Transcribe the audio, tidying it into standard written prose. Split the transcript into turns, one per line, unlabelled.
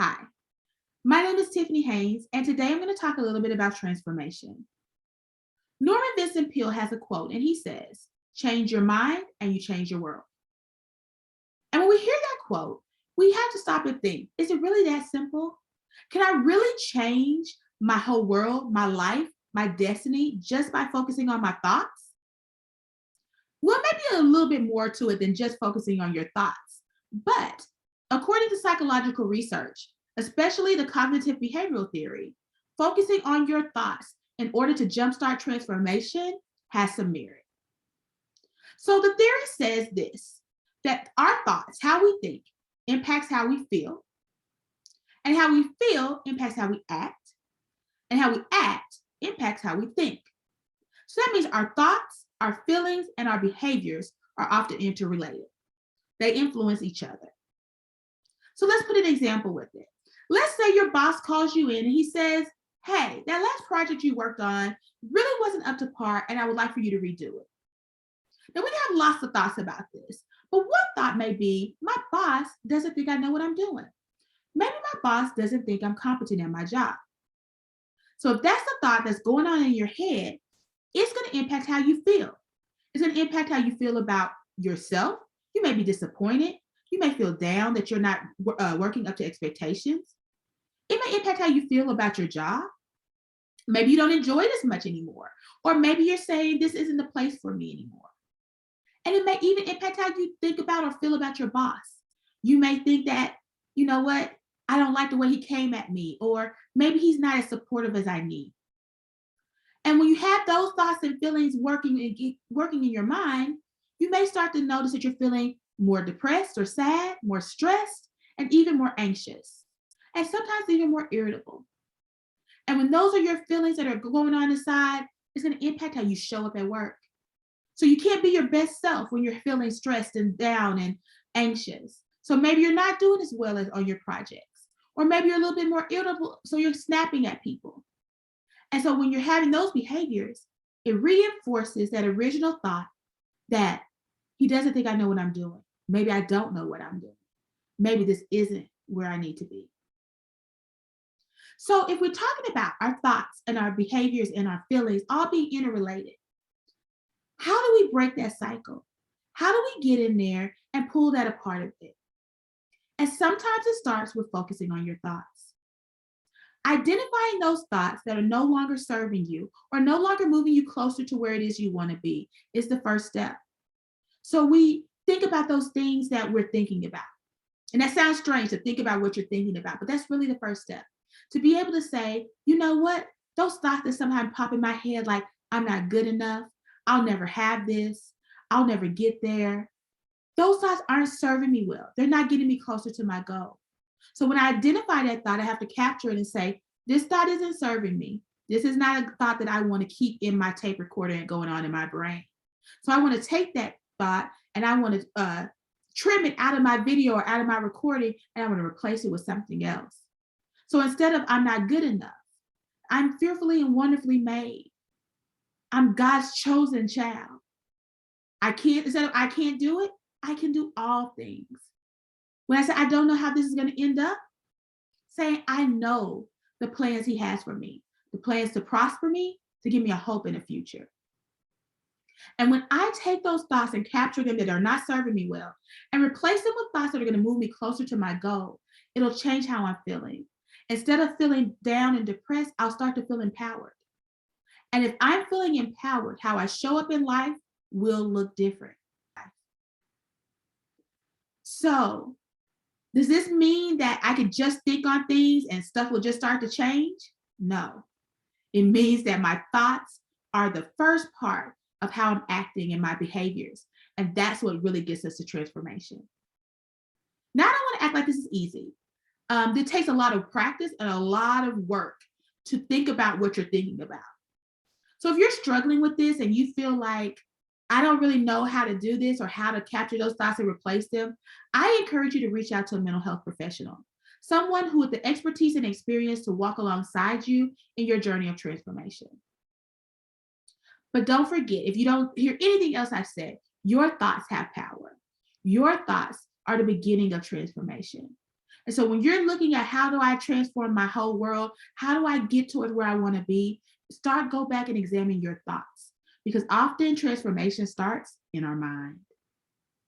Hi, my name is Tiffany Haynes, and today I'm going to talk a little bit about transformation. Norman Vincent Peale has a quote, and he says, "Change your mind and you change your world." And when we hear that quote, we have to stop and think, is it really that simple? Can I really change my whole world, my life, my destiny just by focusing on my thoughts? Well, maybe a little bit more to it than just focusing on your thoughts. But according to psychological research, especially the cognitive behavioral theory, focusing on your thoughts in order to jumpstart transformation has some merit. So the theory says this, that our thoughts, how we think, impacts how we feel, and how we feel impacts how we act, and how we act impacts how we think. So that means our thoughts, our feelings, and our behaviors are often interrelated. They influence each other. So let's put an example with it. Let's say your boss calls you in and he says, "Hey, that last project you worked on really wasn't up to par, and I would like for you to redo it." Now, we have lots of thoughts about this, but one thought may be, my boss doesn't think I know what I'm doing. Maybe my boss doesn't think I'm competent at my job. So if that's the thought that's going on in your head, it's going to impact how you feel. It's going to impact how you feel about yourself. You may be disappointed. You may feel down that you're not working up to expectations. It may impact how you feel about your job. Maybe you don't enjoy it as much anymore. Or maybe you're saying this isn't the place for me anymore. And it may even impact how you think about or feel about your boss. You may think that, you know what, I don't like the way he came at me, or maybe he's not as supportive as I need. And when you have those thoughts and feelings working in your mind, you may start to notice that you're feeling more depressed or sad, more stressed, and even more anxious, and sometimes even more irritable. And when those are your feelings that are going on inside, it's going to impact how you show up at work. So you can't be your best self when you're feeling stressed and down and anxious. So maybe you're not doing as well as on your projects, or maybe you're a little bit more irritable, so you're snapping at people. And so when you're having those behaviors, it reinforces that original thought that he doesn't think I know what I'm doing. Maybe I don't know what I'm doing. Maybe this isn't where I need to be. So if we're talking about our thoughts and our behaviors and our feelings all being interrelated, how do we break that cycle? How do we get in there and pull that apart a bit? And sometimes it starts with focusing on your thoughts. Identifying those thoughts that are no longer serving you or no longer moving you closer to where it is you want to be is the first step. So we think about those things that we're thinking about. And that sounds strange to think about what you're thinking about, but that's really the first step. To be able to say, you know what? Those thoughts that sometimes pop in my head, like, I'm not good enough, I'll never have this, I'll never get there. Those thoughts aren't serving me well. They're not getting me closer to my goal. So when I identify that thought, I have to capture it and say, this thought isn't serving me. This is not a thought that I want to keep in my tape recorder and going on in my brain. So I want to take that thought and I want to trim it out of my video or out of my recording, and I want to replace it with something else. So instead of I'm not good enough, I'm fearfully and wonderfully made. I'm God's chosen child. Instead of I can't do it, I can do all things. When I say I don't know how this is going to end up, saying I know the plans he has for me, the plans to prosper me, to give me a hope in the future. And when I take those thoughts and capture them that are not serving me well and replace them with thoughts that are going to move me closer to my goal, it'll change how I'm feeling. Instead of feeling down and depressed, I'll start to feel empowered. And if I'm feeling empowered, how I show up in life will look different. So, does this mean that I can just think on things and stuff will just start to change? No. It means that my thoughts are the first part of how I'm acting and my behaviors. And that's what really gets us to transformation. Now, I don't want to act like this is easy. It takes a lot of practice and a lot of work to think about what you're thinking about. So if you're struggling with this and you feel like, I don't really know how to do this or how to capture those thoughts and replace them, I encourage you to reach out to a mental health professional, someone who with the expertise and experience to walk alongside you in your journey of transformation. But don't forget, if you don't hear anything else I've said, your thoughts have power. Your thoughts are the beginning of transformation. And so when you're looking at how do I transform my whole world, how do I get towards where I want to be, go back and examine your thoughts because often transformation starts in our mind.